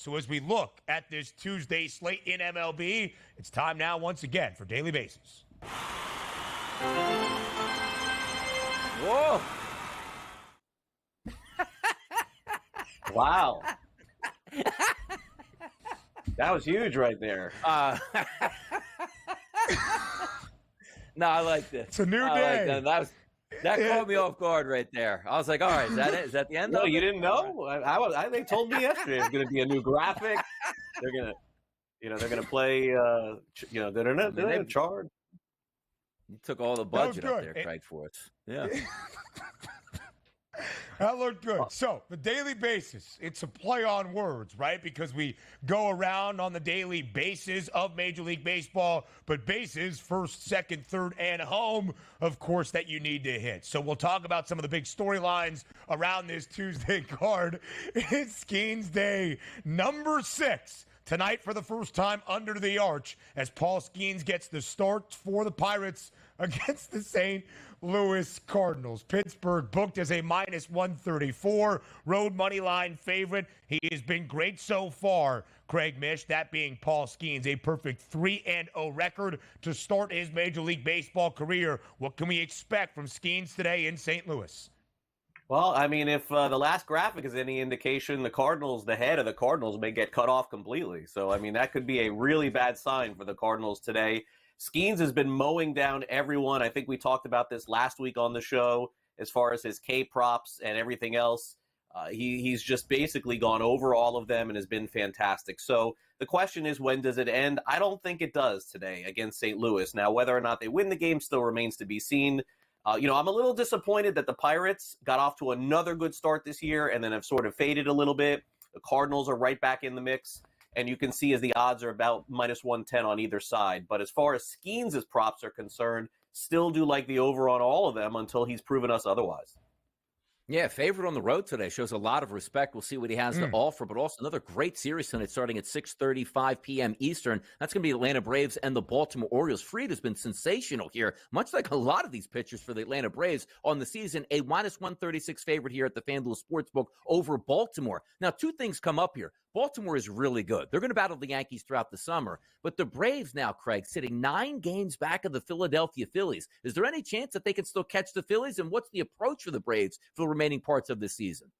So as we look at this Tuesday slate in MLB, it's time now once again for Daily Bases. Whoa. Wow. That was huge right there. No, I like this. It's a new day. That caught me off guard right there. I was like, all right, is that it? Is that the end of it? No, you didn't know? They told me yesterday it's going to be a new graphic. They're going to play, they're going to charge. You took all the budget up there, Craig, for us. Yeah. That looked good. So, the Daily Basis, it's a play on words, right? Because we go around on the daily bases of Major League Baseball, but bases, first, second, third, and home, of course, that you need to hit. So, we'll talk about some of the big storylines around this Tuesday card. It's Skenes Day number 6. Tonight, for the first time under the arch, as Paul Skenes gets the start for the Pirates against the St. Louis Cardinals. Pittsburgh booked as a minus 134 road money line favorite. He has been great so far, Craig Mish, that being Paul Skenes, a perfect 3-0 record to start his Major League Baseball career. What can we expect from Skenes today in St. Louis? Well, I mean, if the last graphic is any indication, the head of the Cardinals may get cut off completely. So, I mean, that could be a really bad sign for the Cardinals today. Skenes has been mowing down everyone. I think we talked about this last week on the show as far as his K props and everything else. He's just basically gone over all of them and has been fantastic. So the question is, when does it end? I don't think it does today against St. Louis. Now, whether or not they win the game still remains to be seen. I'm a little disappointed that the Pirates got off to another good start this year and then have sort of faded a little bit. The Cardinals are right back in the mix. And you can see as the odds are about minus 110 on either side. But as far as Skenes' props are concerned, still do like the over on all of them until he's proven us otherwise. Yeah, favorite on the road today. Shows a lot of respect. We'll see what he has to offer, but also another great series tonight starting at 6:35 p.m. Eastern. That's going to be Atlanta Braves and the Baltimore Orioles. Fried has been sensational here, much like a lot of these pitchers for the Atlanta Braves on the season. A minus 136 favorite here at the FanDuel Sportsbook over Baltimore. Now, two things come up here. Baltimore is really good. They're going to battle the Yankees throughout the summer. But the Braves now, Craig, sitting 9 games back of the Philadelphia Phillies. Is there any chance that they can still catch the Phillies? And what's the approach for the Braves for the remaining parts of this season?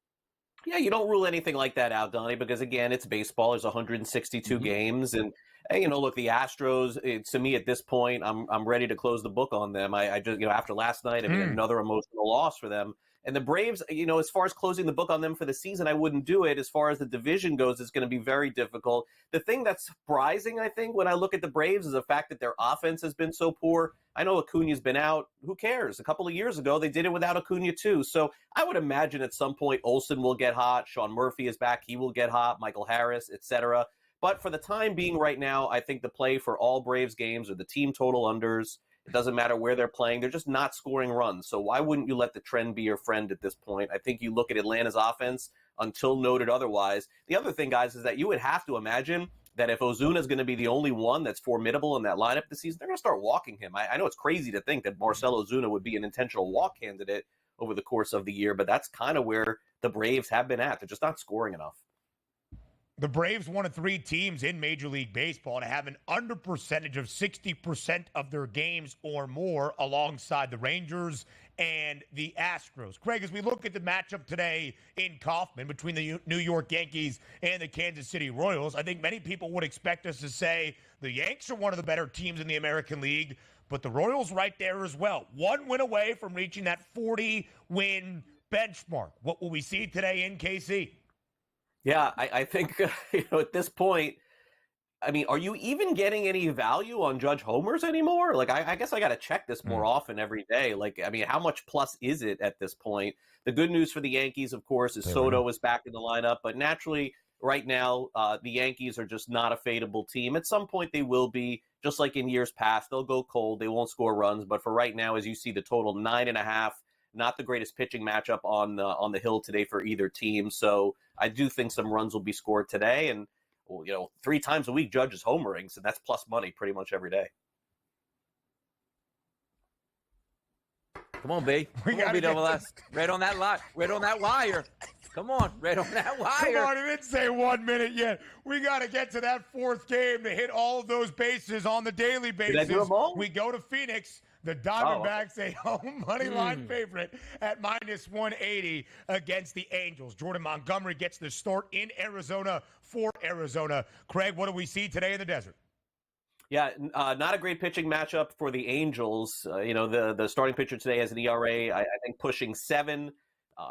Yeah, you don't rule anything like that out, Donnie, because, again, it's baseball. There's 162 games. And, look, the Astros, to me at this point, I'm ready to close the book on them. I just, after last night, another emotional loss for them. And the Braves, as far as closing the book on them for the season, I wouldn't do it. As far as the division goes, it's going to be very difficult. The thing that's surprising, I think, when I look at the Braves is the fact that their offense has been so poor. I know Acuna's been out. Who cares? A couple of years ago, they did it without Acuna, too. So I would imagine at some point Olsen will get hot. Sean Murphy is back. He will get hot. Michael Harris, etc. But for the time being right now, I think the play for all Braves games are the team total unders. It doesn't matter where they're playing. They're just not scoring runs. So why wouldn't you let the trend be your friend at this point? I think you look at Atlanta's offense until noted otherwise. The other thing, guys, is that you would have to imagine that if Ozuna is going to be the only one that's formidable in that lineup this season, they're going to start walking him. I know it's crazy to think that Marcell Ozuna would be an intentional walk candidate over the course of the year, but that's kind of where the Braves have been at. They're just not scoring enough. The Braves, one of 3 teams in Major League Baseball to have an under percentage of 60% of their games or more, alongside the Rangers and the Astros. Craig, as we look at the matchup today in Kauffman between the New York Yankees and the Kansas City Royals, I think many people would expect us to say the Yanks are one of the better teams in the American League, but the Royals right there as well. 1 win away from reaching that 40-win benchmark. What will we see today in KC? Yeah, I think, at this point, I mean, are you even getting any value on Judge homers anymore? Like, I guess I got to check this more often every day. Like, I mean, how much plus is it at this point? The good news for the Yankees, of course, is Soto is back in the lineup. But naturally, right now, the Yankees are just not a fadeable team. At some point, they will be, just like in years past. They'll go cold. They won't score runs. But for right now, as you see, the total 9.5. Not the greatest pitching matchup on the hill today for either team. So I do think some runs will be scored today. And, 3 times a week, Judge is homering, so that's plus money pretty much every day. Come on, B. Come on, B double S. Right on that line. Right on that wire. Come on, right on that wire. Come on, it didn't say 1 minute yet. We got to get to that fourth game to hit all of those bases on the daily basis. Did I do them all? We go to Phoenix. The Diamondbacks, a home money line favorite at -180 against the Angels. Jordan Montgomery gets the start in Arizona for Arizona. Craig, what do we see today in the desert? Yeah, not a great pitching matchup for the Angels. The starting pitcher today has an ERA, I think, pushing 7.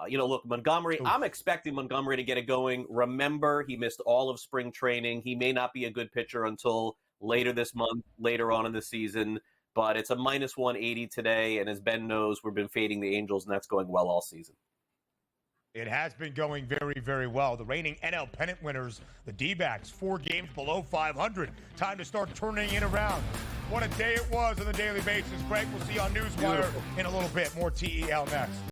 Look, Montgomery, I'm expecting Montgomery to get it going. Remember, he missed all of spring training. He may not be a good pitcher until later this month, later on in the season. But it's a -180 today, and as Ben knows, we've been fading the Angels, and that's going well all season. It has been going very, very well. The reigning NL pennant winners, the D-backs, 4 games below 500. Time to start turning it around. What a day it was on the daily basis. Greg, we'll see you on Newswire in a little bit. More TEL next.